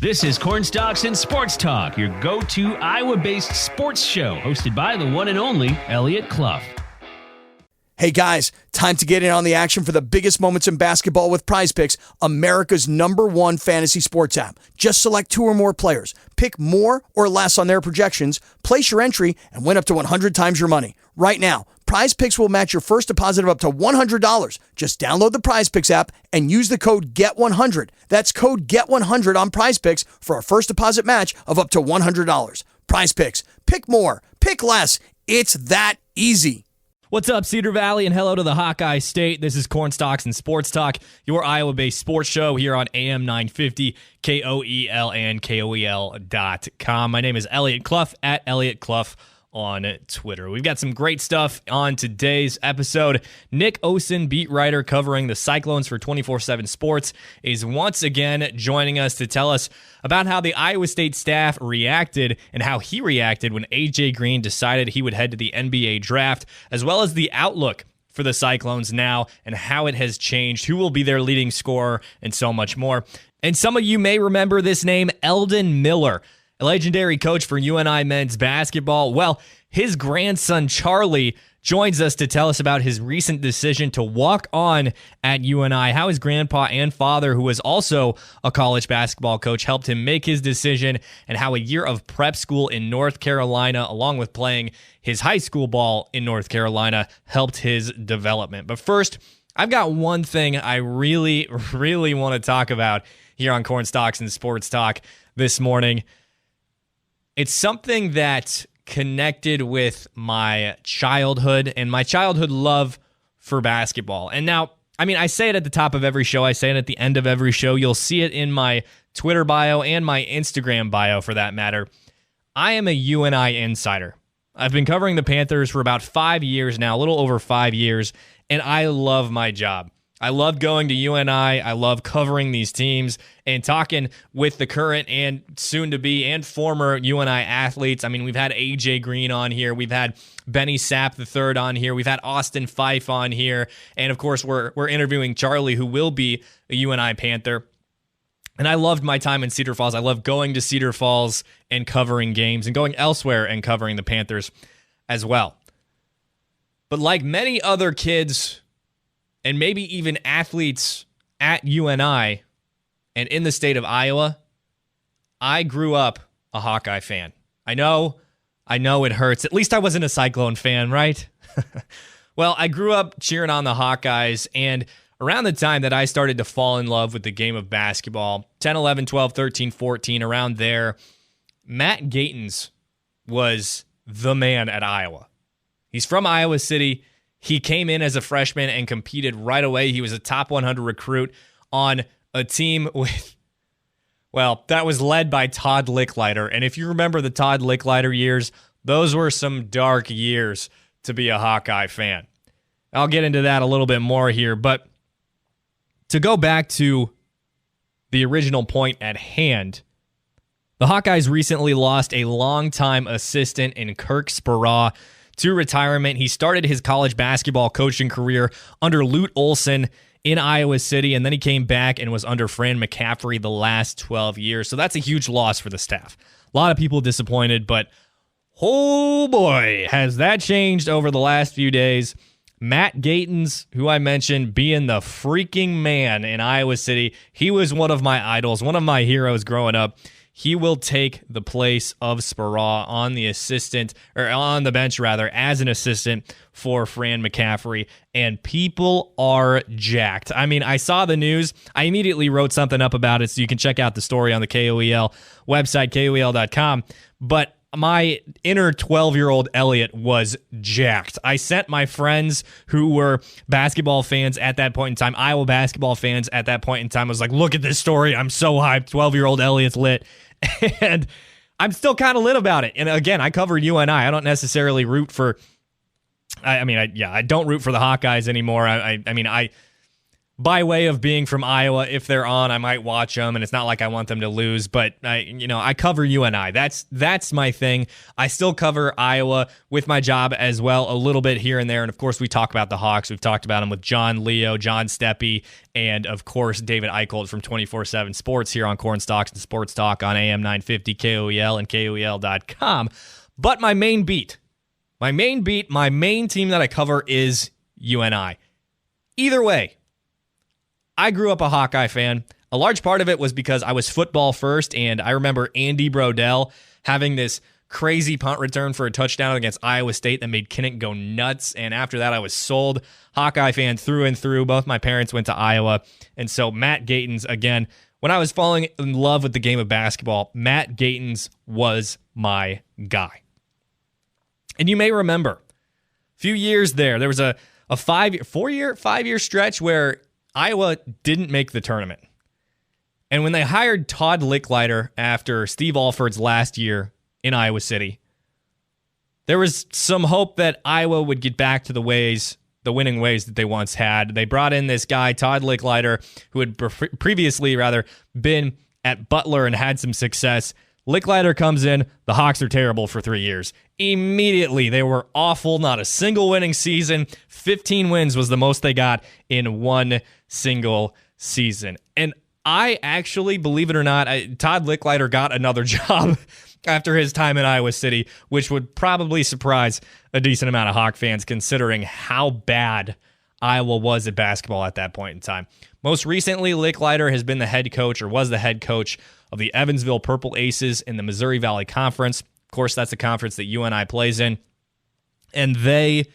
This is Cornstalks and Sports Talk, your go-to Iowa-based sports show, hosted by the one and only Eliot Clough. Hey guys, time to get in on the action for the biggest moments in basketball with Prize Picks, America's #1 fantasy sports app. Just select 2 or more players, pick more or less on their projections, place your entry, and win up to 100 times your money. Right now, Prize Picks will match your first deposit of up to $100. Just download the Prize Picks app and use the code GET100. That's code GET100 on Prize Picks for a first deposit match of up to $100. Prize Picks. Pick more. Pick less. It's that easy. What's up, Cedar Valley, and hello to the Hawkeye State. This is Cornstalks and Sports Talk, your Iowa-based sports show here on AM 950, KOEL, and KOEL.com. My name is Eliot Clough, at Eliot Clough on Twitter. We've got some great stuff on today's episode. Nick Osen, beat writer covering the Cyclones for 24/7 Sports, is once again joining us to tell us about how the Iowa State staff reacted and how he reacted when A.J. Green decided he would head to the NBA draft, as well as the outlook for the Cyclones now and how it has changed, who will be their leading scorer, and so much more. And some of you may remember this name, Eldon Miller, a legendary coach for UNI men's basketball. Well, his grandson, Charlie, joins us to tell us about his recent decision to walk on at UNI, how his grandpa and father, who was also a college basketball coach, helped him make his decision, and how a year of prep school in North Carolina, along with playing his high school ball in North Carolina, helped his development. But first, I've got one thing I really want to talk about here on Cornstalks and Sports Talk this morning. It's something that connected with my childhood and my childhood love for basketball. And now, I say it at the top of every show. I say it at the end of every show. You'll see it in my Twitter bio and my Instagram bio, for that matter. I am a UNI insider. I've been covering the Panthers for about 5 years now, a little over 5 years, and I love my job. I love going to UNI. I love covering these teams and talking with the current and soon-to-be and former UNI athletes. We've had A.J. Green on here. We've had Benny Sapp III on here. We've had Austin Fife on here. And, of course, we're interviewing Charlie, who will be a UNI Panther. And I loved my time in Cedar Falls. I love going to Cedar Falls and covering games and going elsewhere and covering the Panthers as well. But like many other kids, and maybe even athletes at UNI and in the state of Iowa, I grew up a Hawkeye fan. I know it hurts. At least I wasn't a Cyclone fan, right? Well, I grew up cheering on the Hawkeyes, and around the time that I started to fall in love with the game of basketball, 10, 11, 12, 13, 14, around there, Matt Gatens was the man at Iowa. He's from Iowa City. He came in as a freshman and competed right away. He was a top 100 recruit on a team that was led by Todd Licklider. And if you remember the Todd Licklider years, those were some dark years to be a Hawkeye fan. I'll get into that a little bit more here. But to go back to the original point at hand, the Hawkeyes recently lost a longtime assistant in Kirk Speraw to retirement. He started his college basketball coaching career under Lute Olson in Iowa City, and then he came back and was under Fran McCaffrey the last 12 years. So that's a huge loss for the staff. A lot of people disappointed, but oh boy, has that changed over the last few days. Matt Gatens, who I mentioned being the freaking man in Iowa City, he was one of my idols, one of my heroes growing up. He will take the place of Speraw on the bench as an assistant for Fran McCaffrey, and people are jacked. I saw the news. I immediately wrote something up about it, so you can check out the story on the KOEL website, KOEL.com. But my inner 12-year-old Eliot was jacked. I sent my friends who were basketball fans at that point in time, Iowa basketball fans at that point in time. I was like, look at this story. I'm so hyped. 12-year-old Eliot's lit. And I'm still kind of lit about it. And again, I cover UNI. I don't necessarily root for... I don't root for the Hawkeyes anymore. by way of being from Iowa, if they're on, I might watch them, and it's not like I want them to lose, but I cover UNI. That's my thing. I still cover Iowa with my job as well, a little bit here and there, and of course we talk about the Hawks. We've talked about them with John Leo, John Steppe, and of course David Eicholt from 24/7 Sports here on Cornstalks and Sports Talk on AM 950 KOEL and KOEL.com. But my main team that I cover is UNI. Either way, I grew up a Hawkeye fan. A large part of it was because I was football first, and I remember Andy Brodell having this crazy punt return for a touchdown against Iowa State that made Kinnick go nuts, and after that I was sold. Hawkeye fan through and through. Both my parents went to Iowa, and so Matt Gatens, again, when I was falling in love with the game of basketball, Matt Gatens was my guy. And you may remember, a few years there was a 5-year stretch where Iowa didn't make the tournament. And when they hired Todd Licklider after Steve Alford's last year in Iowa City, there was some hope that Iowa would get back to the winning ways that they once had. They brought in this guy, Todd Licklider, who had previously been at Butler and had some success. Licklider comes in, the Hawks are terrible for 3 years. Immediately, they were awful, not a single winning season. 15 wins was the most they got in one single season. And I actually, believe it or not, Todd Licklider got another job after his time in Iowa City, which would probably surprise a decent amount of Hawk fans considering how bad Iowa was at basketball at that point in time. Most recently, Licklider has been the head coach, or was the head coach, of the Evansville Purple Aces in the Missouri Valley Conference. Of course, that's a conference that UNI plays in. And they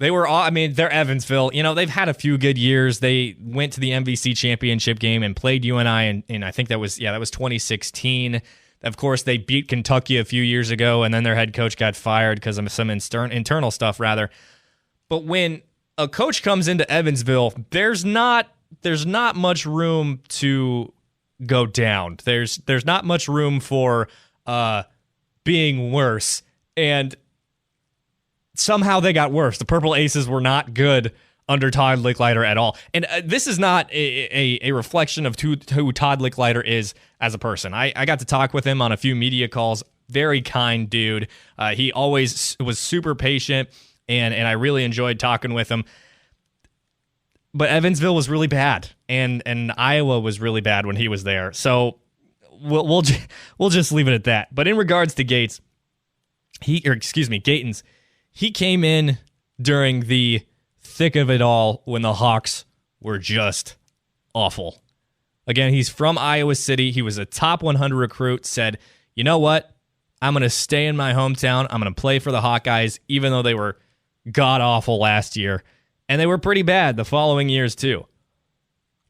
were all, they're Evansville. They've had a few good years. They went to the MVC championship game and played UNI in I think that was 2016. Of course, they beat Kentucky a few years ago, and then their head coach got fired because of some internal stuff, rather. But when a coach comes into Evansville, there's not much room to go down. There's not much room for being worse, and somehow they got worse. The Purple Aces were not good under Todd Licklider at all. And this is not a reflection of who Todd Licklider is as a person. I got to talk with him on a few media calls. Very kind dude. He always was super patient, and I really enjoyed talking with him. But Evansville was really bad, and Iowa was really bad when he was there. So we'll just leave it at that. But in regards to Gatens, he came in during the thick of it all when the Hawks were just awful. Again, he's from Iowa City. He was a top 100 recruit, said, you know what? I'm going to stay in my hometown. I'm going to play for the Hawkeyes, even though they were god-awful last year. And they were pretty bad the following years, too.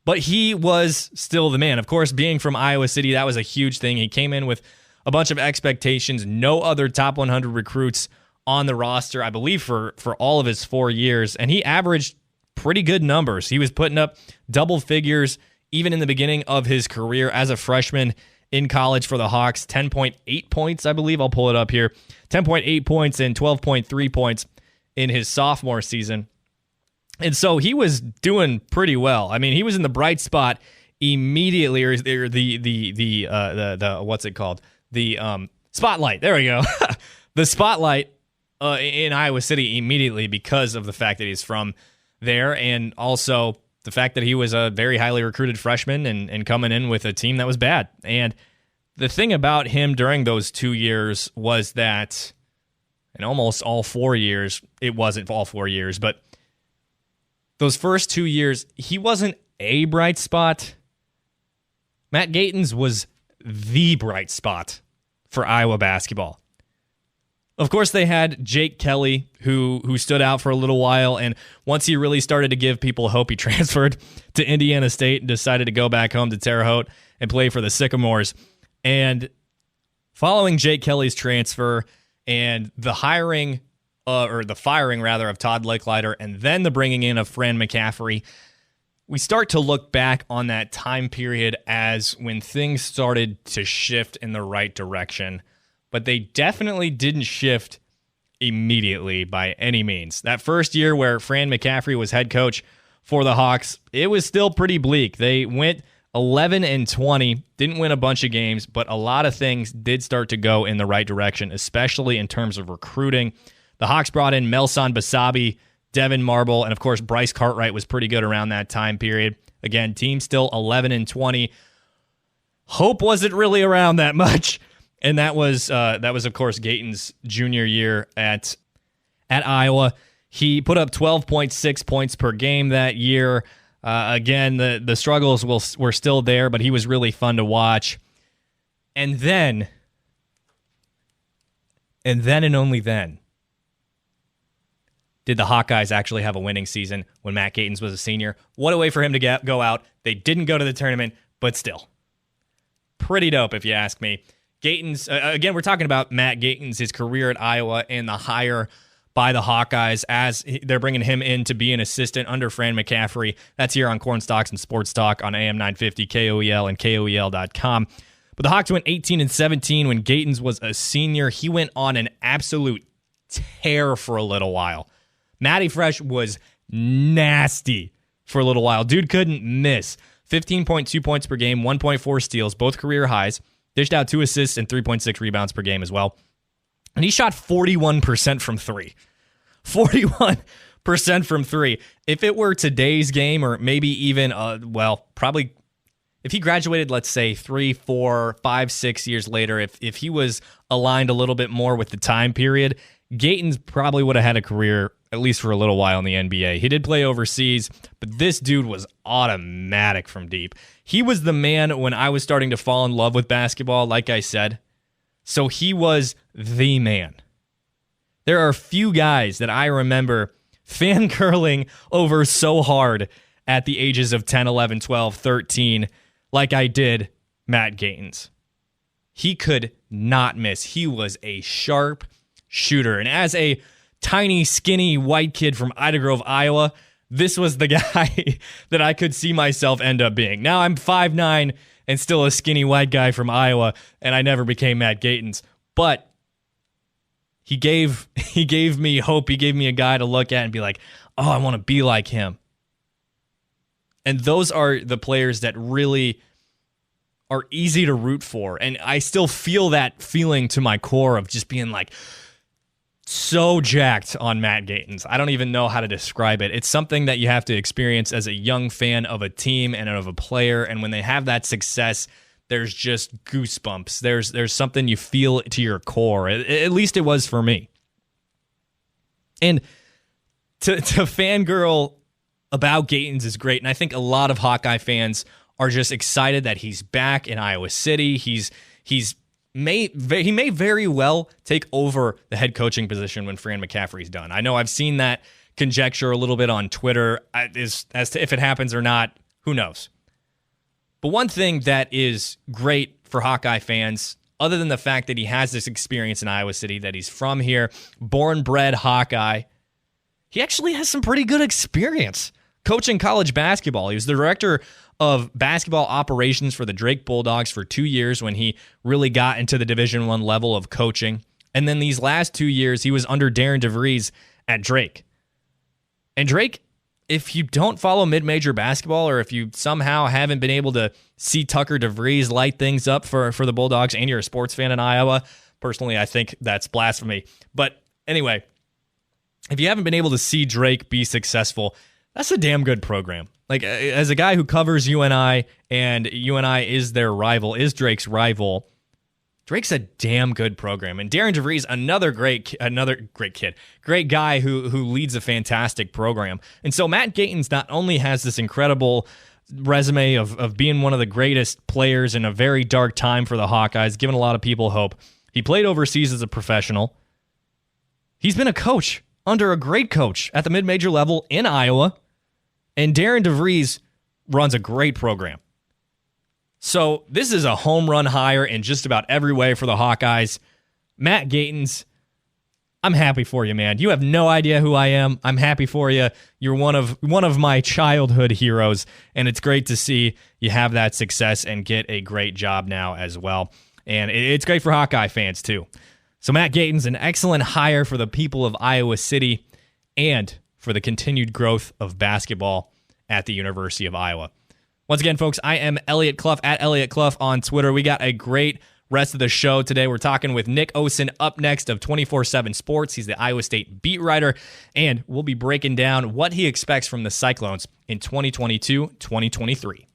But he was still the man. Of course, being from Iowa City, that was a huge thing. He came in with a bunch of expectations. No other top 100 recruits on the roster, I believe, for all of his 4 years. And he averaged pretty good numbers. He was putting up double figures even in the beginning of his career as a freshman in college for the Hawks. 10.8 points, I believe. I'll pull it up here. 10.8 points and 12.3 points in his sophomore season. And so he was doing pretty well. He was in the bright spot immediately, or the what's it called? The spotlight. There we go. The spotlight in Iowa City immediately because of the fact that he's from there, and also the fact that he was a very highly recruited freshman and coming in with a team that was bad. And the thing about him during those 2 years was that, in almost all 4 years, it wasn't all 4 years, but those first 2 years, he wasn't a bright spot. Matt Gatens was the bright spot for Iowa basketball. Of course, they had Jake Kelly, who stood out for a little while, and once he really started to give people hope, he transferred to Indiana State and decided to go back home to Terre Haute and play for the Sycamores. And following Jake Kelly's transfer and the firing of Todd Licklider, and then the bringing in of Fran McCaffrey, we start to look back on that time period as when things started to shift in the right direction. But they definitely didn't shift immediately by any means. That first year where Fran McCaffrey was head coach for the Hawks, it was still pretty bleak. They went 11-20, didn't win a bunch of games, but a lot of things did start to go in the right direction, especially in terms of recruiting. The Hawks brought in Melson Basabi, Devin Marble, and of course Bryce Cartwright was pretty good around that time period. Again, team still 11-20. Hope wasn't really around that much, and that was of course Gatens' junior year at Iowa. He put up 12.6 points per game that year. Again, the struggles were still there, but he was really fun to watch. And then and only then, did the Hawkeyes actually have a winning season when Matt Gatens was a senior. What a way for him to go out. They didn't go to the tournament, but still. Pretty dope, if you ask me. Gatens, again, we're talking about Matt Gatens, his career at Iowa, and the hire by the Hawkeyes as they're bringing him in to be an assistant under Fran McCaffrey. That's here on Corn Stalks and Sports Talk on AM 950, KOEL, and KOEL.com. But the Hawks went 18-17 when Gatens was a senior. He went on an absolute tear for a little while. Matty Fresh was nasty for a little while. Dude couldn't miss. 15.2 points per game, 1.4 steals, both career highs. Dished out 2 assists and 3.6 rebounds per game as well. And he shot 41% from three. 41% from three. If it were today's game, or maybe even, probably if he graduated, let's say 3, 4, 5, 6 years later, if he was aligned a little bit more with the time period, Gatens probably would have had a career, at least for a little while, in the NBA. He did play overseas, but this dude was automatic from deep. He was the man when I was starting to fall in love with basketball, like I said. So he was the man. There are few guys that I remember fangirling over so hard at the ages of 10, 11, 12, 13, like I did Matt Gatens. He could not miss. He was a sharp shooter. And as a tiny, skinny white kid from Ida Grove, Iowa, this was the guy that I could see myself end up being. Now I'm 5'9", and still a skinny white guy from Iowa, and I never became Matt Gatens. But he gave me hope. He gave me a guy to look at and be like, oh, I want to be like him. And those are the players that really are easy to root for. And I still feel that feeling to my core of just being like so jacked on Matt Gatens. I don't even know how to describe it. It's something that you have to experience as a young fan of a team and of a player. And when they have that success, there's just goosebumps. There's something you feel to your core. At least it was for me. And to fangirl about Gatens is great. And I think a lot of Hawkeye fans are just excited that he's back in Iowa City. He may very well take over the head coaching position when Fran McCaffrey's done. I know I've seen that conjecture a little bit on Twitter as to if it happens or not. Who knows? But one thing that is great for Hawkeye fans, other than the fact that he has this experience in Iowa City, that he's from here, born, bred Hawkeye, he actually has some pretty good experience coaching college basketball. He was the director of basketball operations for the Drake Bulldogs for 2 years when he really got into the Division I level of coaching. And then these last 2 years, he was under Darren DeVries at Drake. And Drake, if you don't follow mid-major basketball, or if you somehow haven't been able to see Tucker DeVries light things up for the Bulldogs, and you're a sports fan in Iowa, personally, I think that's blasphemy. But anyway, if you haven't been able to see Drake be successful, that's a damn good program. Like, as a guy who covers UNI, and UNI is their rival, is Drake's rival, Drake's a damn good program. And Darren DeVries, another great kid, great guy who leads a fantastic program. And so Matt Gatens not only has this incredible resume of being one of the greatest players in a very dark time for the Hawkeyes, giving a lot of people hope. He played overseas as a professional. He's been a coach under a great coach at the mid-major level in Iowa. And Darren DeVries runs a great program. So this is a home run hire in just about every way for the Hawkeyes. Matt Gatens, I'm happy for you, man. You have no idea who I am. I'm happy for you. You're one of my childhood heroes, and it's great to see you have that success and get a great job now as well. And it's great for Hawkeye fans too. So Matt Gatens, an excellent hire for the people of Iowa City and for the continued growth of basketball at the University of Iowa. Once again, folks, I am Eliot Clough at Eliot Clough on Twitter. We got a great rest of the show today. We're talking with Nick Osen up next of 24/7 Sports. He's the Iowa State beat writer, and we'll be breaking down what he expects from the Cyclones in 2022-2023.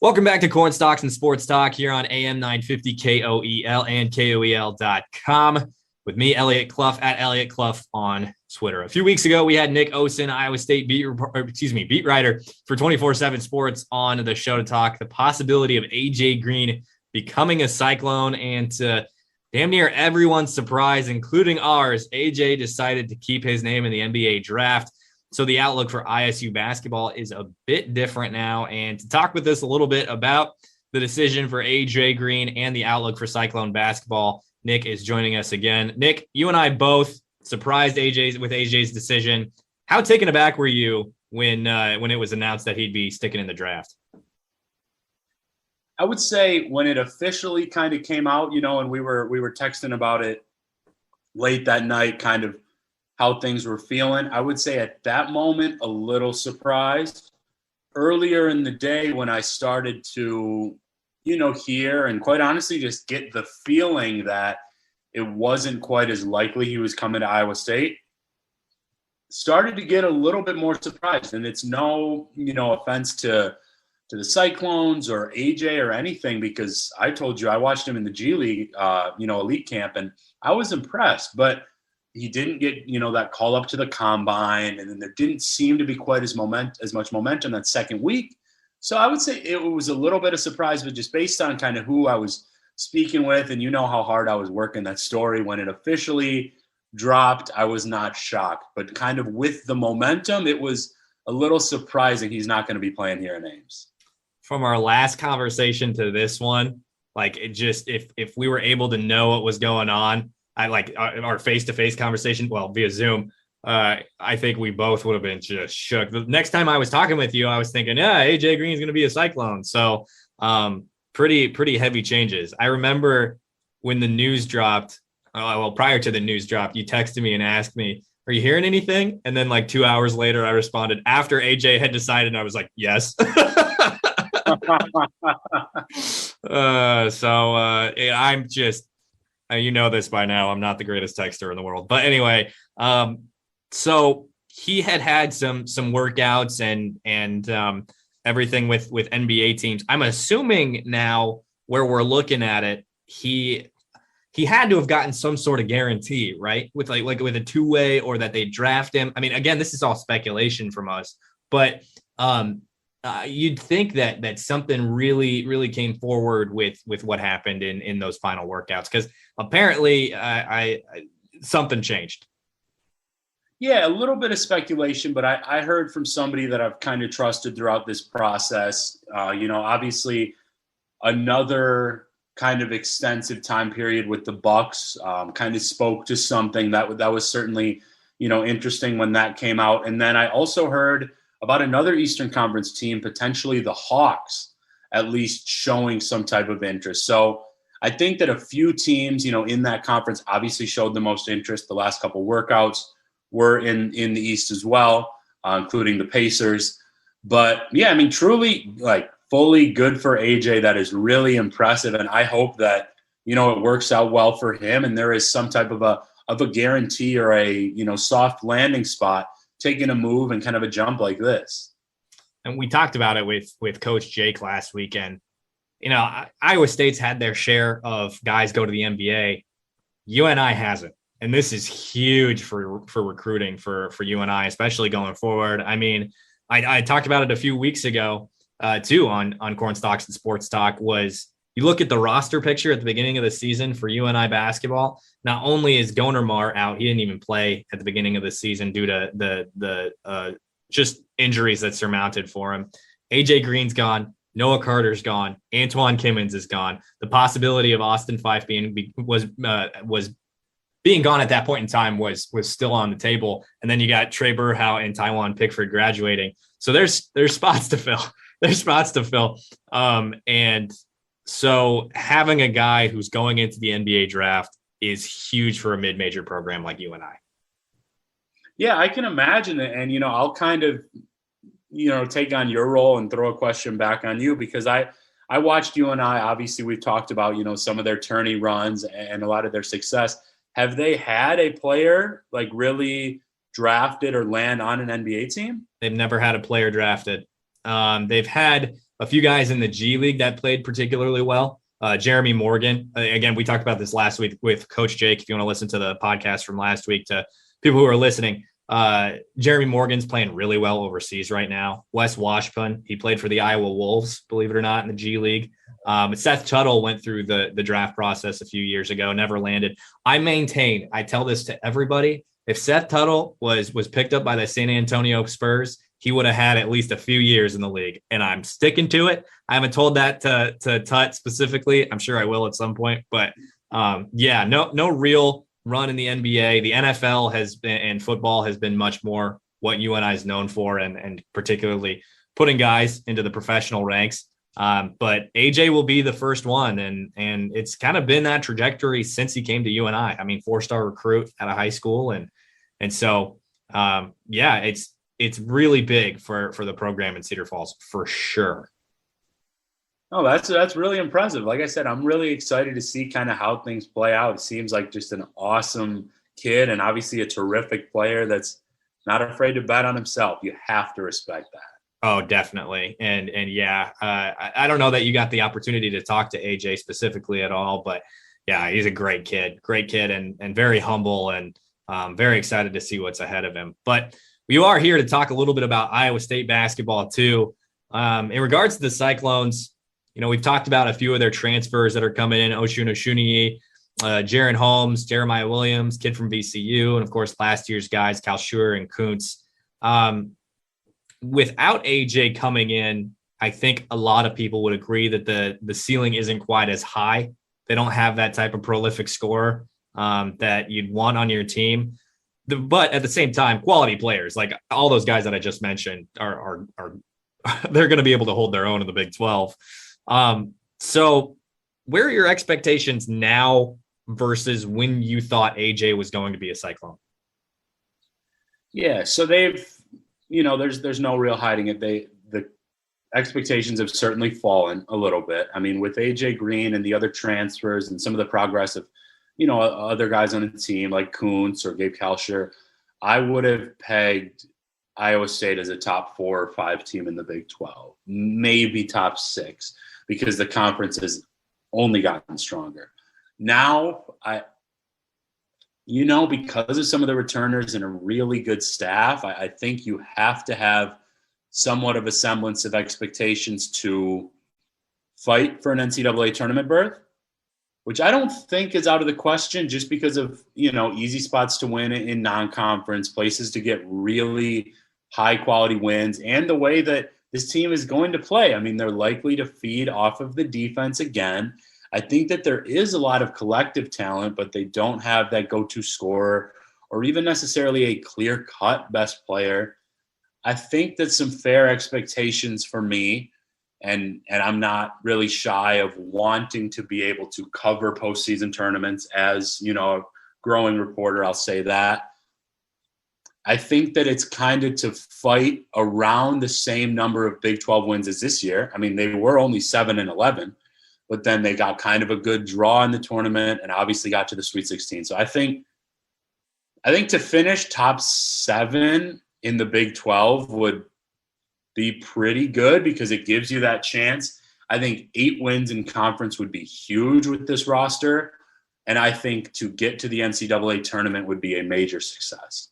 Welcome back to Corn Stalks and Sports Talk here on AM 950 KOEL and KOEL.com with me, Eliot Clough at Eliot Clough on Twitter. A few weeks ago, we had Nick Osen, Iowa State beat writer for 24/7 Sports on the show to talk the possibility of AJ Green becoming a Cyclone, and to damn near everyone's surprise, including ours, AJ decided to keep his name in the NBA draft. So the outlook for ISU basketball is a bit different now. And to talk with us a little bit about the decision for AJ Green and the outlook for Cyclone basketball, Nick is joining us again. Nick, you and I both surprised AJ's decision. How taken aback were you when it was announced that he'd be sticking in the draft? I would say when it officially kind of came out, and we were texting about it late that night, kind of how things were feeling. I would say at that moment, a little surprised. Earlier in the day when I started to, hear and quite honestly just get the feeling that it wasn't quite as likely he was coming to Iowa State, started to get a little bit more surprised. And it's no, offense to the Cyclones or AJ or anything, because I told you I watched him in the G League, elite camp, and I was impressed. But he didn't get, that call up to the combine, and then there didn't seem to be quite as much momentum that second week. So I would say it was a little bit of surprise, but just based on kind of who I was speaking with, and how hard I was working that story when it officially dropped, I was not shocked. But kind of with the momentum, it was a little surprising he's not going to be playing here in Ames. From our last conversation to this one, like it just, if we were able to know what was going on, I like our face-to-face conversation, via Zoom, I think we both would have been just shook. The next time I was talking with you, I was thinking, AJ Green is going to be a Cyclone. So pretty heavy changes. I remember when the news dropped, prior to the news drop, you texted me and asked me, are you hearing anything? And then like 2 hours later, I responded after AJ had decided, and I was like, yes. I'm just, this by now, I'm not the greatest texter in the world, but anyway, so he had some workouts and everything with NBA teams. I'm assuming now where we're looking at it, he had to have gotten some sort of guarantee, right? With like with a two-way, or that they draft him. I mean, again, this is all speculation from us, but you'd think that something really came forward with what happened in those final workouts, because apparently something changed. Yeah, a little bit of speculation, but I heard from somebody that I've kind of trusted throughout this process. Obviously another kind of extensive time period with the Bucks kind of spoke to something that was certainly, interesting when that came out. And then I also heard about another Eastern Conference team, potentially the Hawks, at least showing some type of interest. So I think that a few teams, in that conference obviously showed the most interest. The last couple workouts were in the East as well, including the Pacers. But yeah, I mean, truly like fully good for AJ. That is really impressive. And I hope that, it works out well for him. And there is some type of a guarantee or a, soft landing spot, taking a move and kind of a jump like this. And we talked about it with Coach Jake last weekend. Iowa State's had their share of guys go to the NBA. UNI hasn't. And this is huge for recruiting for UNI, especially going forward. I mean, I talked about it a few weeks ago, too, on Corn Stalks and Sports Talk. Was you look at the roster picture at the beginning of the season for UNI basketball, not only is Goner Mar out, he didn't even play at the beginning of the season due to the just injuries that surmounted for him. AJ Green's gone. Noah Carter's gone. Antoine Kimmons is gone. The possibility of Austin Fife was being gone at that point in time was still on the table. And then you got Trey Burhout and Taiwan Pickford graduating. So there's spots to fill. There's spots to fill. And so having a guy who's going into the NBA draft is huge for a mid-major program like UNI. Yeah, I can imagine it. And, I'll kind of take on your role and throw a question back on you, because I watched UNI. Obviously, we've talked about, some of their tourney runs and a lot of their success. Have they had a player like really drafted or land on an NBA team? They've never had a player drafted. They've had a few guys in the G League that played particularly well. Jeremy Morgan. Again, we talked about this last week with Coach Jake. If you want to listen to the podcast from last week, to people who are listening, Jeremy Morgan's playing really well overseas right now. Wes Washpun, he played for the Iowa Wolves, believe it or not, in the G League. Seth Tuttle went through the draft process a few years ago, never landed. I tell this to everybody, if Seth Tuttle was picked up by the San Antonio Spurs, he would have had at least a few years in the league, and I'm sticking to it. I haven't told that to Tut specifically. I'm sure I will at some point, but no real run in the NBA. The NFL has been, and football has been much more what UNI is known for, and particularly putting guys into the professional ranks. But AJ will be the first one, and it's kind of been that trajectory since he came to UNI. I mean, 4-star recruit out of high school, and so it's really big for the program in Cedar Falls for sure. Oh, that's really impressive. Like I said, I'm really excited to see kind of how things play out. It seems like just an awesome kid, and obviously a terrific player that's not afraid to bet on himself. You have to respect that. Oh, definitely. And I don't know that you got the opportunity to talk to AJ specifically at all, but yeah, he's a great kid and very humble, and very excited to see what's ahead of him. But we are here to talk a little bit about Iowa State basketball too. In regards to the Cyclones, we've talked about a few of their transfers that are coming in: Oshun Oshuniyi, Jaron Holmes, Jeremiah Williams, kid from VCU, and of course last year's guys, Cal Schuer and Kuntz. Without AJ coming in, I think a lot of people would agree that the ceiling isn't quite as high. They don't have that type of prolific scorer that you'd want on your team. But at the same time, quality players, like all those guys that I just mentioned, are they're going to be able to hold their own in the Big 12. So where are your expectations now versus when you thought AJ was going to be a Cyclone? Yeah, so they've, there's no real hiding it. The expectations have certainly fallen a little bit. I mean, with AJ Green and the other transfers and some of the progress of, other guys on the team like Kuntz or Gabe Kalsher, I would have pegged Iowa State as a top 4 or 5 team in the Big 12, maybe top 6, because the conference has only gotten stronger. Now, because of some of the returners and a really good staff, I think you have to have somewhat of a semblance of expectations to fight for an NCAA tournament berth, which I don't think is out of the question, just because of, easy spots to win in non-conference, places to get really high-quality wins, and the way that this team is going to play. I mean, they're likely to feed off of the defense again. I think that there is a lot of collective talent, but they don't have that go-to scorer or even necessarily a clear-cut best player. I think that some fair expectations for me, and I'm not really shy of wanting to be able to cover postseason tournaments as, a growing reporter, I'll say that. I think that it's kind of to fight around the same number of Big 12 wins as this year. I mean, they were only 7-11, but then they got kind of a good draw in the tournament and obviously got to the Sweet 16. So I think to finish top 7 in the Big 12 would be pretty good, because it gives you that chance. I think 8 wins in conference would be huge with this roster. And I think to get to the NCAA tournament would be a major success.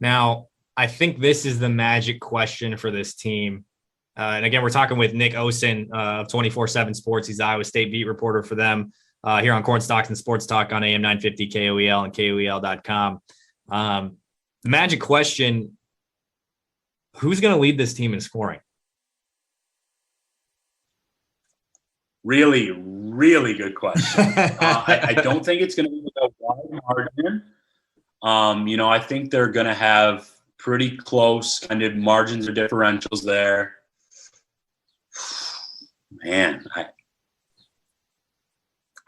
Now, I think this is the magic question for this team. And again, we're talking with Nick Osen of 24/7 Sports. He's the Iowa State beat reporter for them here on Cornstalks and Sports Talk on AM 950 KOEL and KOEL.com. The magic question: who's going to lead this team in scoring? Really, really good question. I don't think it's going to be a wide margin. I think they're going to have pretty close kind of margins or differentials there. Man,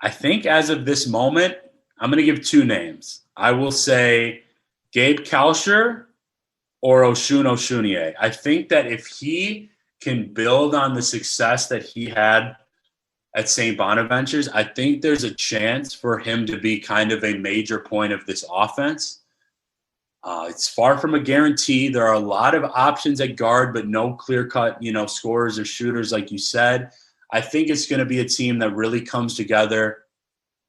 I think as of this moment, I'm going to give 2 names. I will say Gabe Kalsher or Oshunier. I think that if he can build on the success that he had at St. Bonaventure's, I think there's a chance for him to be kind of a major point of this offense. It's far from a guarantee. There are a lot of options at guard, but no clear-cut, scorers or shooters, like you said. I think it's going to be a team that really comes together,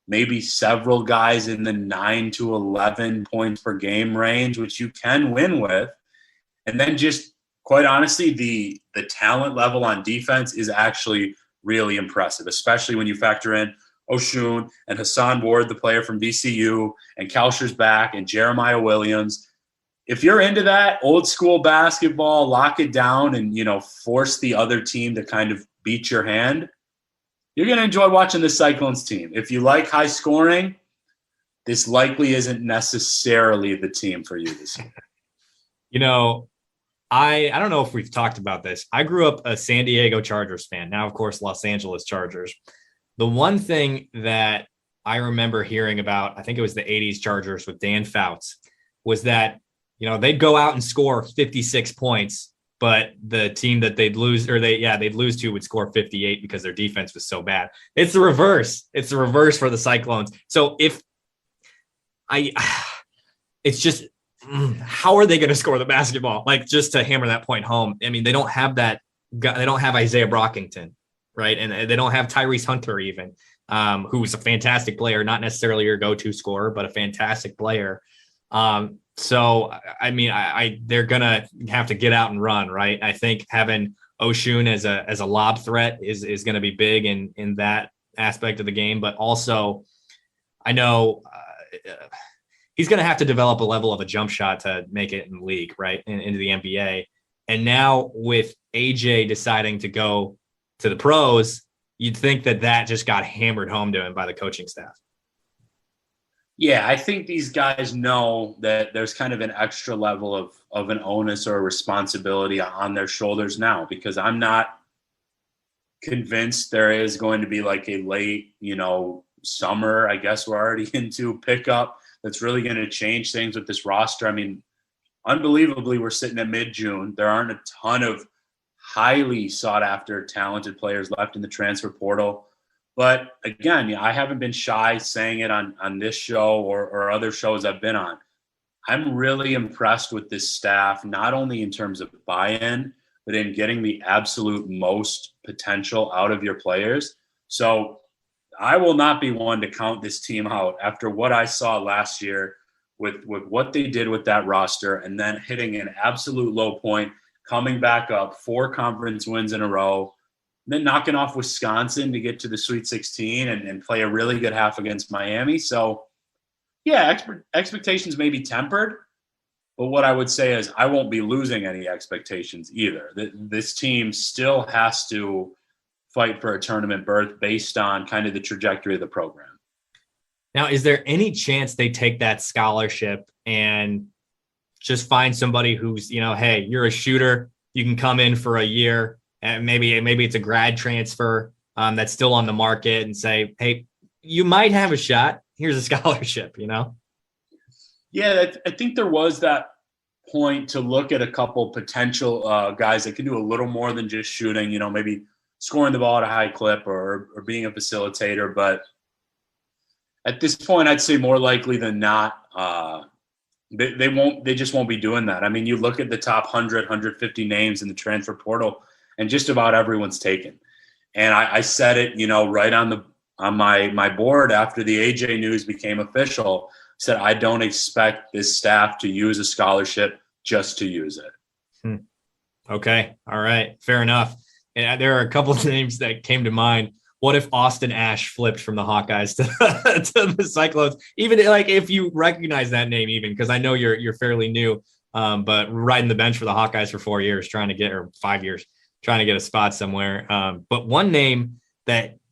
maybe several guys in the 9 to 11 points per game range, which you can win with. And then just, quite honestly, the talent level on defense is actually really impressive, especially when you factor in Oshun and Hassan Ward, the player from VCU, and Kalsher's back, and Jeremiah Williams. If you're into that old school basketball, lock it down and, force the other team to kind of beat your hand, you're going to enjoy watching the Cyclones team. If you like high scoring, this likely isn't necessarily the team for you this year. I don't know if we've talked about this. I grew up a San Diego Chargers fan. Now, of course, Los Angeles Chargers. The one thing that I remember hearing about, I think it was the 80s Chargers with Dan Fouts, was that, they'd go out and score 56 points, but the team that they'd lose to would score 58 because their defense was so bad. It's the reverse. It's the reverse for the Cyclones. So it's just, how are they going to score the basketball? Like, just to hammer that point home. I mean, they don't have that. They don't have Isaiah Brockington, right? And they don't have Tyrese Hunter even, who's a fantastic player, not necessarily your go-to scorer, but a fantastic player. So, I mean, they're going to have to get out and run, right? I think having Oshun as a lob threat is going to be big in that aspect of the game. But also, I know he's going to have to develop a level of a jump shot to make it in the league, right, into the NBA. And now with AJ deciding to go to the pros, you'd think that just got hammered home to him by the coaching staff. Yeah, I think these guys know that there's kind of an extra level of an onus or a responsibility on their shoulders now, because I'm not convinced there is going to be like a late, summer, I guess we're already into, pickup that's really going to change things with this roster. I mean, unbelievably, we're sitting at mid-June. There aren't a ton of highly sought-after, talented players left in the transfer portal. But again, I haven't been shy saying it on this show or other shows I've been on. I'm really impressed with this staff, not only in terms of buy-in, but in getting the absolute most potential out of your players. So I will not be one to count this team out after what I saw last year with what they did with that roster, and then hitting an absolute low point, coming back up 4 conference wins in a row, then knocking off Wisconsin to get to the Sweet 16 and play a really good half against Miami. So, yeah, expectations may be tempered, but what I would say is I won't be losing any expectations either. This team still has to fight for a tournament berth based on kind of the trajectory of the program. Now, is there any chance they take that scholarship and just find somebody who's, hey, you're a shooter, you can come in for a year, and maybe it's a grad transfer that's still on the market, and say, hey, you might have a shot. Here's a scholarship, Yeah, I think there was that point to look at a couple potential guys that can do a little more than just shooting, maybe scoring the ball at a high clip or being a facilitator. But at this point, I'd say more likely than not, they just won't be doing that. I mean, you look at the top 100, 150 names in the transfer portal, and just about everyone's taken. And I said it, right on my board after the AJ news became official, said I don't expect this staff to use a scholarship just to use it. Okay. All right. Fair enough. And there are a couple of names that came to mind. What if Austin Ash flipped from the Hawkeyes to the Cyclones? Even like if you recognize that name, even because I know you're fairly new, but riding the bench for the Hawkeyes for 4 years, 5 years, trying to get a spot somewhere. But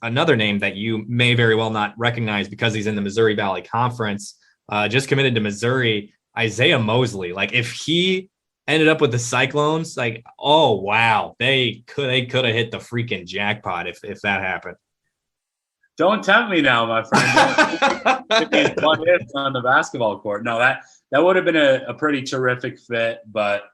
another name that you may very well not recognize because he's in the Missouri Valley Conference, just committed to Missouri, Isaiah Mosley. Like if he ended up with the Cyclones, like, oh wow, they could have hit the freaking jackpot if that happened. Don't tempt me now, my friend. On the basketball court. No, that would have been a pretty terrific fit, but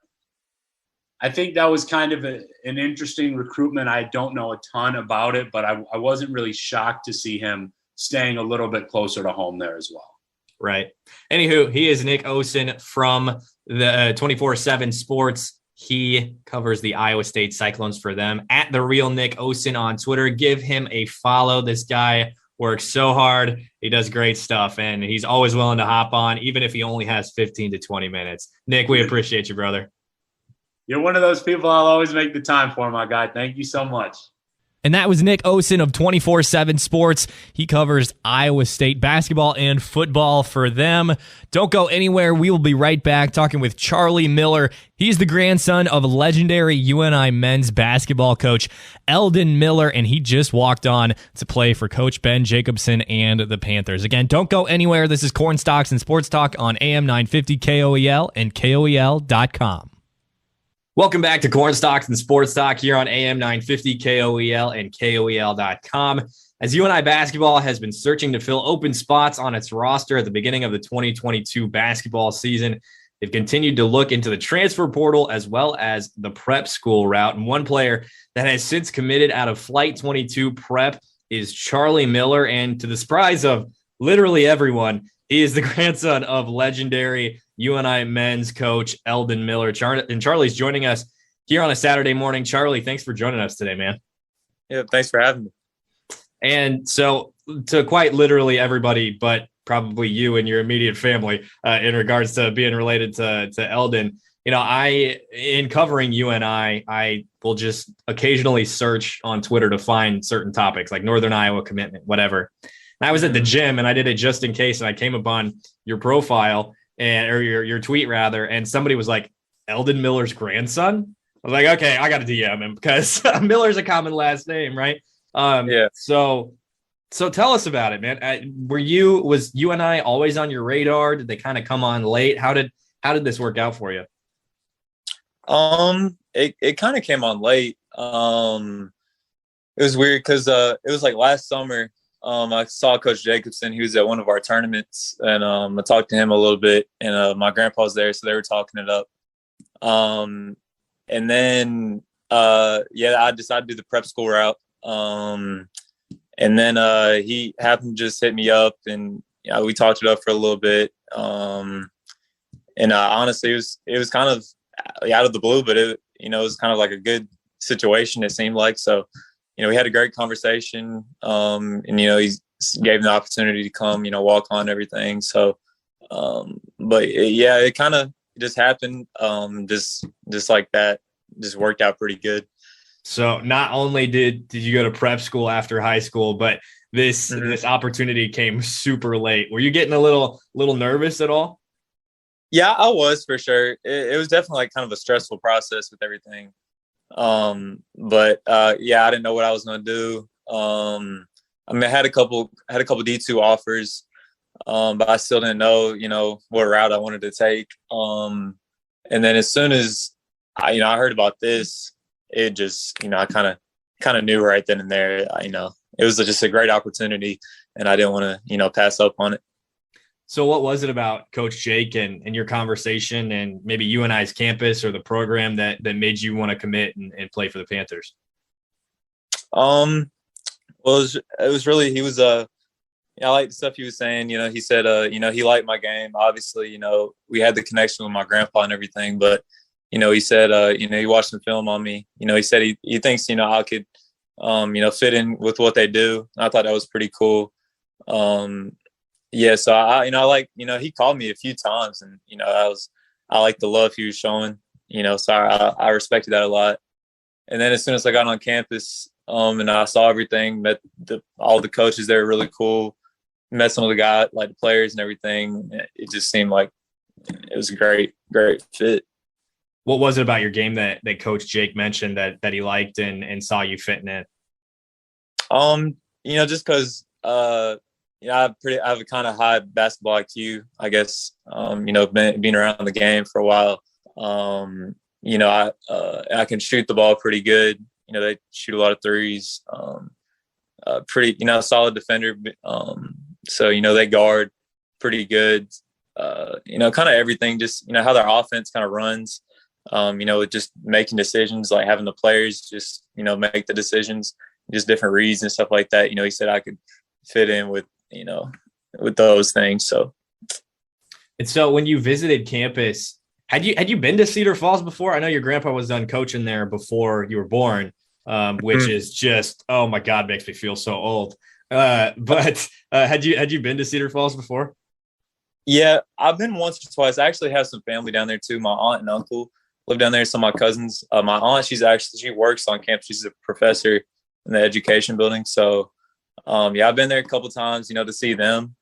I think that was kind of an interesting recruitment. I don't know a ton about it, but I wasn't really shocked to see him staying a little bit closer to home there as well. Right. Anywho, he is Nick Osen from the 24/7 Sports. He covers the Iowa State Cyclones for them at The Real Nick Osen on Twitter. Give him a follow. This guy works so hard. He does great stuff, and he's always willing to hop on, even if he only has 15 to 20 minutes. Nick, we appreciate you, brother. You're one of those people I'll always make the time for, my guy. Thank you so much. And that was Nick Osen of 24/7 Sports. He covers Iowa State basketball and football for them. Don't go anywhere. We will be right back talking with Charlie Miller. He's the grandson of legendary UNI men's basketball coach Eldon Miller, and he just walked on to play for Coach Ben Jacobson and the Panthers. Again, don't go anywhere. This is Cornstalks and Sports Talk on AM 950 KOEL and KOEL.com. Welcome back to Cornstalks and Sports Talk here on AM 950 KOEL and KOEL.com. As UNI basketball has been searching to fill open spots on its roster at the beginning of the 2022 basketball season, they've continued to look into the transfer portal as well as the prep school route. And one player that has since committed out of Flight 22 prep is Charlie Miller. And to the surprise of literally everyone, he is the grandson of legendary UNI men's coach Eldon Miller. And Charlie's joining us here on a Saturday morning. Charlie, thanks for joining us today, man. Yeah, thanks for having me. And so to quite literally everybody, but probably you and your immediate family in regards to being related to Eldon, you know, in covering UNI, I will just occasionally search on Twitter to find certain topics like Northern Iowa commitment, whatever. And I was at the gym and I did it just in case. And I came upon your profile or your tweet rather. And somebody was like, Eldon Miller's grandson. I was like, okay, I got to DM him because Miller's a common last name. Right. Yeah. So tell us about it, man. Was UNI always on your radar? Did they kind of come on late? How did this work out for you? It kind of came on late. It was weird because it was like last summer. I saw Coach Jacobson. He was at one of our tournaments, and I talked to him a little bit. And my grandpa was there, so they were talking it up. And then I decided to do the prep school route. And then he happened to just hit me up, and we talked it up for a little bit. And honestly, it was kind of out of the blue, but it was kind of like a good situation. It seemed like so. We had a great conversation, and he gave me the opportunity to come, walk on everything. So, it kind of just happened, just like that, just worked out pretty good. So not only did you go to prep school after high school, but this opportunity came super late. Were you getting a little nervous at all? Yeah, I was for sure. It was definitely like kind of a stressful process with everything. I didn't know what I was going to do. I had a couple D2 offers, but I still didn't know, what route I wanted to take. And then as soon as I heard about this, it just, I kind of knew right then and there, it was just a great opportunity and I didn't want to, pass up on it. So what was it about Coach Jake and your conversation and maybe UNI's campus or the program that made you want to commit and play for the Panthers? Well, it was really, he was, I liked the stuff he was saying. He said, he liked my game. Obviously, we had the connection with my grandpa and everything, but, he said, he watched some film on me. He said he thinks, I could, fit in with what they do. I thought that was pretty cool. So he called me a few times and, I liked the love he was showing, so I respected that a lot. And then as soon as I got on campus, and I saw everything, met all the coaches, they were really cool, met some of the guys, like the players and everything. It just seemed like it was a great fit. What was it about your game that Coach Jake mentioned that he liked and saw you fitting in? Just because, I have a kind of high basketball IQ, I guess. Being around the game for a while. I can shoot the ball pretty good. They shoot a lot of threes. Pretty, solid defender. So they guard pretty good. Kind of everything. Just how their offense kind of runs. With just making decisions, like having the players just, make the decisions, just different reads and stuff like that. He said I could fit in with, with those things. So. And so when you visited campus, had you been to Cedar Falls before? I know your grandpa was done coaching there before you were born, which is just, oh my God, makes me feel so old. But had you been to Cedar Falls before? Yeah, I've been once or twice. I actually have some family down there too. My aunt and uncle live down there. Some of my cousins. My aunt, she works on campus. She's a professor in the education building. So, I've been there a couple times, to see them.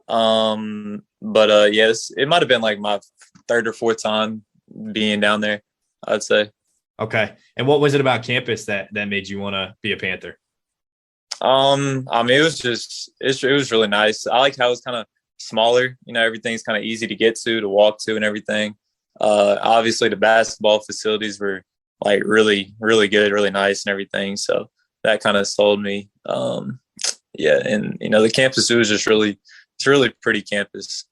Yes, it might have been like my third or fourth time being down there, I'd say. Okay. And what was it about campus that made you want to be a Panther? It was really nice. I liked how it was kind of smaller, everything's kind of easy to get to walk to and everything. Obviously the basketball facilities were like really, really good, really nice and everything. So that kind of sold me. And the campus, it's really pretty campus,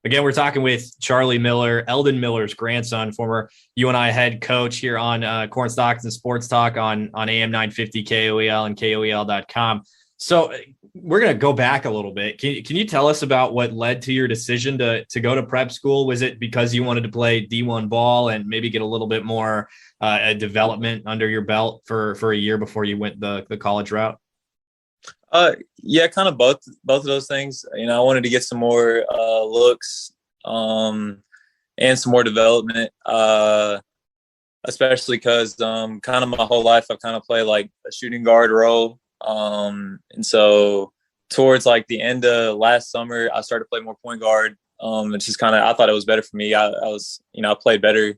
Again, we're talking with Charlie Miller, Eldon Miller's grandson, former UNI head coach here on Corn Stalks and Sports Talk on AM 950 KOEL and KOEL.com. So we're going to go back a little bit. Can you tell us about what led to your decision to go to prep school? Was it because you wanted to play D1 ball and maybe get a little bit more development under your belt for a year before you went the college route? Yeah, kind of both of those things. I wanted to get some more looks and some more development, especially because kind of my whole life I've kind of played like a shooting guard role. And so towards like the end of last summer, I started to play more point guard. It's just kind of, I thought it was better for me. I I played better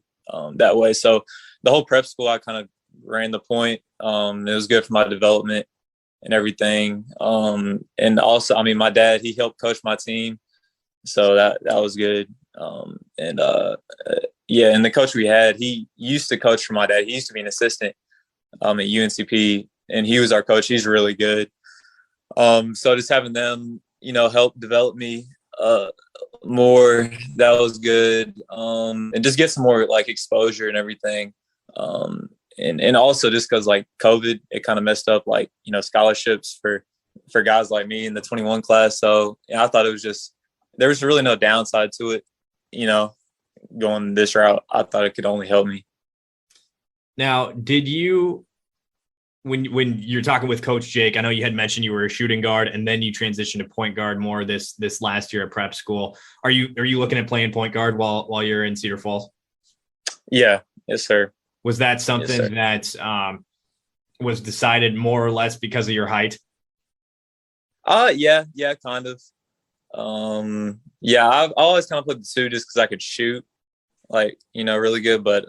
that way. So the whole prep school, I kind of ran the point. It was good for my development and everything. And also, my dad, he helped coach my team. So that was good. And the coach we had, he used to coach for my dad. He used to be an assistant at UNCP, and he was our coach. He's really good. So just having them, help develop me more, that was good. And just get some more like exposure and everything. And also just because like COVID, it kind of messed up like, scholarships for guys like me in the 21 class. So I thought it was there was really no downside to it, going this route. I thought it could only help me. Now, did you, when you're talking with Coach Jake, I know you had mentioned you were a shooting guard and then you transitioned to point guard more this last year at prep school. Are you looking at playing point guard while you're in Cedar Falls? Yeah. Yes, sir. Was that something that was decided more or less because of your height? Yeah, kind of. I've always kind of played the two just because I could shoot, like, really good. But,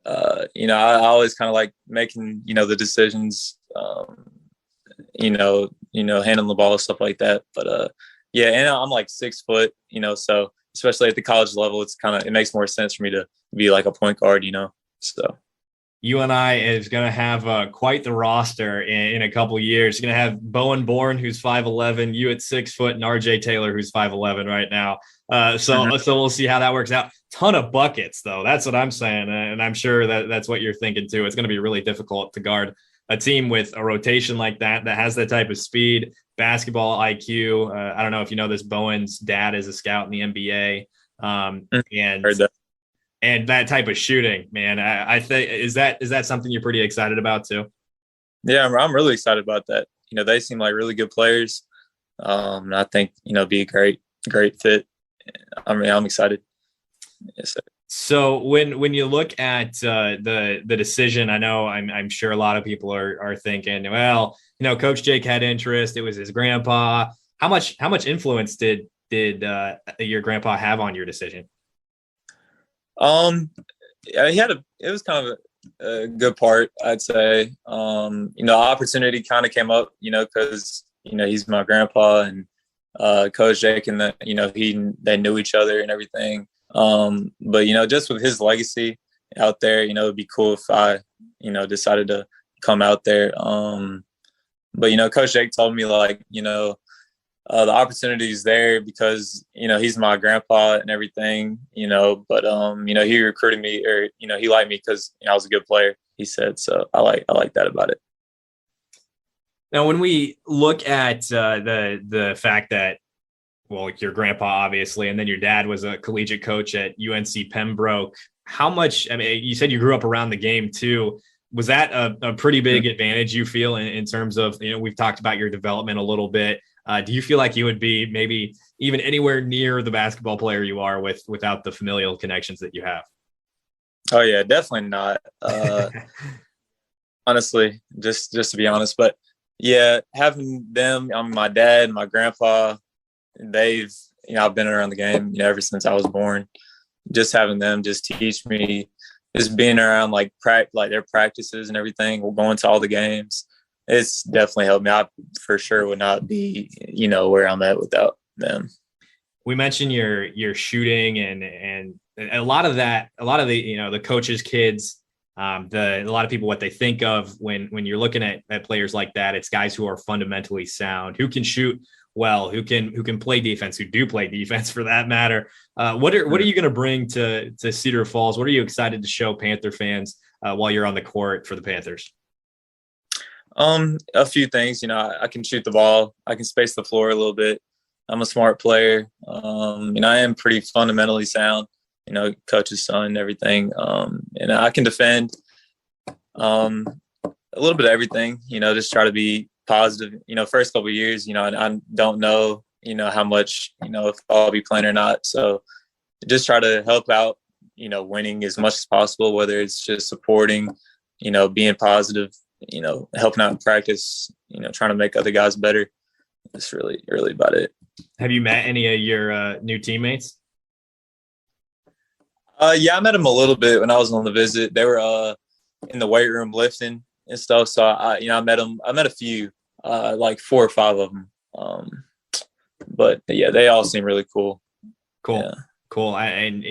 I always kind of like making, the decisions, handling the ball and stuff like that. But, and I'm like 6 foot, so especially at the college level, it makes more sense for me to be like a point guard, so. UNI is going to have quite the roster in a couple of years. You're going to have Bowen Bourne, who's 5'11", you at 6 foot, and RJ Taylor, who's 5'11" right now. So we'll see how that works out. Ton of buckets, though. That's what I'm saying, and I'm sure that's what you're thinking too. It's going to be really difficult to guard a team with a rotation like that has that type of speed, basketball IQ. I don't know if you know this. Bowen's dad is a scout in the NBA, and that type of shooting, man. I think is that something you're pretty excited about too? Yeah, I'm really excited about that. They seem like really good players. I think be a great fit. I'm excited. Yes, sir. So when you look at the decision, I know I'm sure a lot of people are thinking, well, Coach Jake had interest. It was his grandpa. How much influence did your grandpa have on your decision? It was kind of a good part, I'd say. Opportunity kind of came up, because he's my grandpa and Coach Jake, and they knew each other and everything. But just with his legacy out there, it'd be cool if I decided to come out there. But Coach Jake told me like the opportunity is there because, he's my grandpa and everything, but, he recruited me, or, he liked me because I was a good player, he said. So I like that about it. Now, when we look at the fact that, well, your grandpa, obviously, and then your dad was a collegiate coach at UNC Pembroke, how much, you said you grew up around the game too. Was that a pretty big advantage you feel in terms of, we've talked about your development a little bit. Do you feel like you would be maybe even anywhere near the basketball player you are without the familial connections that you have? Oh yeah, definitely not. Honestly, just to be honest, but yeah, having them, my dad, my grandpa, they've, I've been around the game, ever since I was born. Just having them just teach me, just being around like their practices and everything. We're going to all the games. It's definitely helped me. I for sure would not be, where I'm at without them. We mentioned your shooting and a lot of the, the coaches' kids, a lot of people, what they think of when you're looking at players like that, it's guys who are fundamentally sound, who can shoot well, who can play defense, who do play defense for that matter. What are you going to bring to Cedar Falls? What are you excited to show Panther fans while you're on the court for the Panthers? A few things. I can shoot the ball. I can space the floor a little bit. I'm a smart player. I am pretty fundamentally sound. Coach's son and everything. And I can defend. A little bit of everything. Just try to be positive. First couple of years. I don't know. How much. If I'll be playing or not. So just try to help out. Winning as much as possible. Whether it's just supporting. Being positive. Helping out in practice. Trying to make other guys better. That's really about it. Have you met any of your new teammates? Yeah, I met them a little bit when I was on the visit. They were in the weight room lifting and stuff. So I met them. I met a few, like 4 or 5 of them. But yeah, they all seem really cool. Cool. Yeah. Cool. And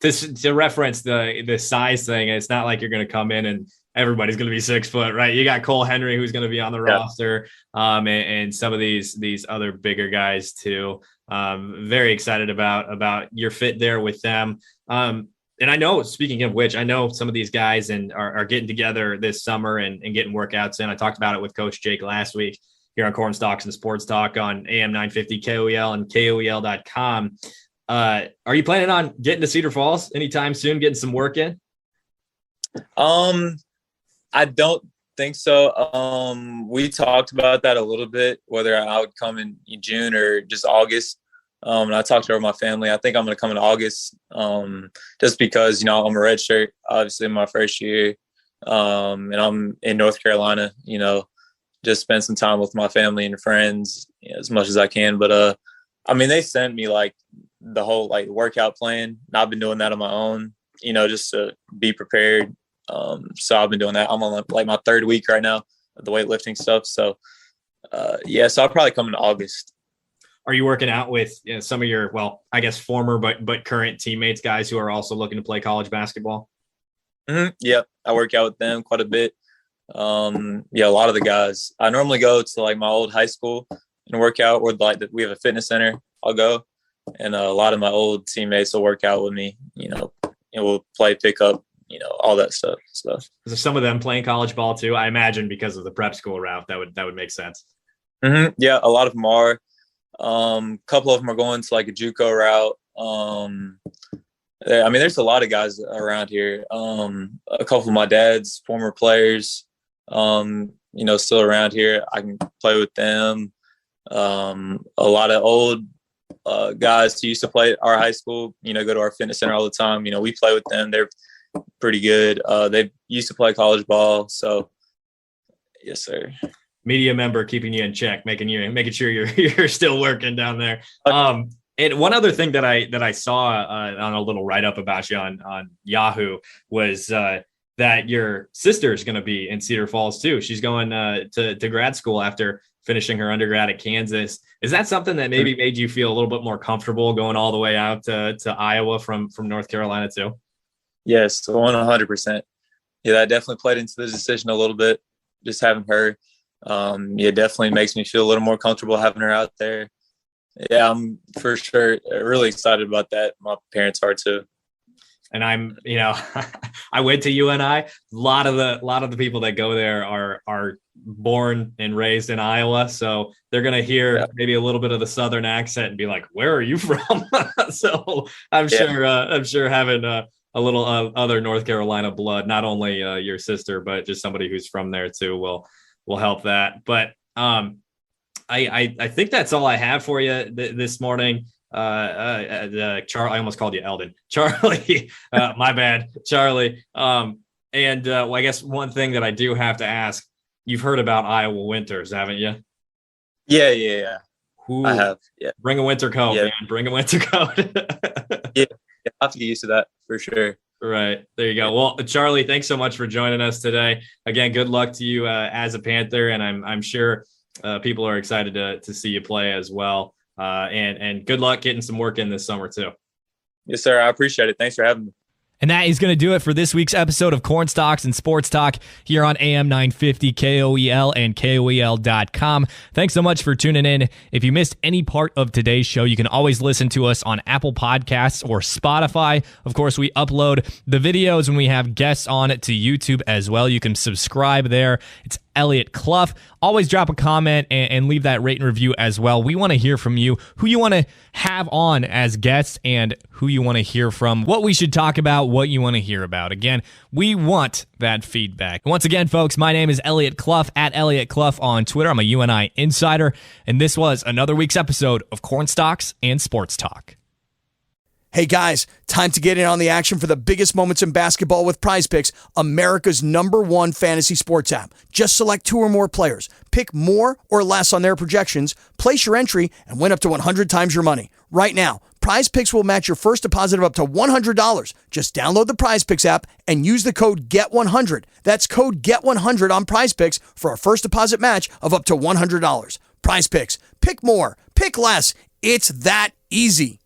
to reference the size thing, it's not like you're going to come in and everybody's going to be 6 foot, right? You got Cole Henry, who's going to be on the roster, and some of these other bigger guys too. Very excited about your fit there with them. And I know, speaking of which, I know some of these guys are getting together this summer and getting workouts in. I talked about it with Coach Jake last week here on Cornstalks and Sports Talk on AM 950 KOEL and KOEL.com. Are you planning on getting to Cedar Falls anytime soon, getting some work in? I don't think so. We talked about that a little bit, whether I would come in June or just August. And I talked to my family. I think I'm going to come in August, just because, I'm a redshirt, obviously in my first year. And I'm in North Carolina, just spend some time with my family and friends as much as I can. But, they sent me like the whole like workout plan. And I've been doing that on my own, just to be prepared. So I've been doing that. I'm on like my 3rd week right now of the weightlifting stuff. So, so I'll probably come in August. Are you working out with some of your, I guess former, but current teammates, guys who are also looking to play college basketball? Mm-hmm. Yep. I work out with them quite a bit. A lot of the guys. I normally go to like my old high school and work out, or like we have a fitness center. I'll go, and a lot of my old teammates will work out with me. And we'll play pickup. All that stuff. So some of them playing college ball too, I imagine, because of the prep school route. That would make sense. Mm-hmm. Yeah, a lot of them are. A couple of them are going to like a JUCO route. There's a lot of guys around here. A couple of my dad's former players, still around here. I can play with them. A lot of old guys who used to play at our high school, go to our fitness center all the time. We play with them. They're pretty good. They used to play college ball. So yes, sir. Media member keeping you in check, making sure you're still working down there. And one other thing that I saw on a little write-up about you on Yahoo was that your sister is going to be in Cedar Falls too. She's going to grad school after finishing her undergrad at Kansas. Is that something that maybe made you feel a little bit more comfortable going all the way out to Iowa from North Carolina too? Yes, 100%. Yeah, that definitely played into the decision a little bit. Just having her, Yeah, definitely makes me feel a little more comfortable having her out there. Yeah, I'm for sure really excited about that. My parents are too. And I'm, I went to UNI. A lot of the people that go there are born and raised in Iowa, so they're gonna hear maybe a little bit of the Southern accent and be like, "Where are you from?" So I'm sure having a little other North Carolina blood, not only your sister, but just somebody who's from there too, will help that. But I think that's all I have for you this morning. Charlie, I almost called you Eldon. Charlie, my bad, Charlie. Well, I guess one thing that I do have to ask, you've heard about Iowa winters, haven't you? Yeah. Ooh, I have. Yeah. Bring a winter coat, man. Bring a winter coat. Yeah, I have to get used to that for sure. Right. There you go. Well, Charlie, thanks so much for joining us today. Again, good luck to you as a Panther, and I'm sure people are excited to see you play as well. And good luck getting some work in this summer too. Yes, sir. I appreciate it. Thanks for having me. And that is going to do it for this week's episode of Corn Stalks and Sports Talk here on AM 950 KOEL and KOEL.com. Thanks so much for tuning in. If you missed any part of today's show, you can always listen to us on Apple Podcasts or Spotify. Of course, we upload the videos when we have guests on it to YouTube as well. You can subscribe there. It's Eliot Clough. Always drop a comment and leave that rate and review as well. We want to hear from you, who you want to have on as guests and who you want to hear from, what we should talk about, what you want to hear about. Again, we want that feedback. Once again, folks, my name is Eliot Clough, at Eliot Clough on Twitter. I'm a UNI insider, and this was another week's episode of Corn Stalks and Sports Talk. Hey guys, time to get in on the action for the biggest moments in basketball with Prize Picks, America's #1 fantasy sports app. Just select 2 or more players, pick more or less on their projections, place your entry, and win up to 100 times your money. Right now, Prize Picks will match your first deposit of up to $100. Just download the Prize Picks app and use the code GET100. That's code GET100 on Prize Picks for a first deposit match of up to $100. Prize Picks. Pick more. Pick less. It's that easy.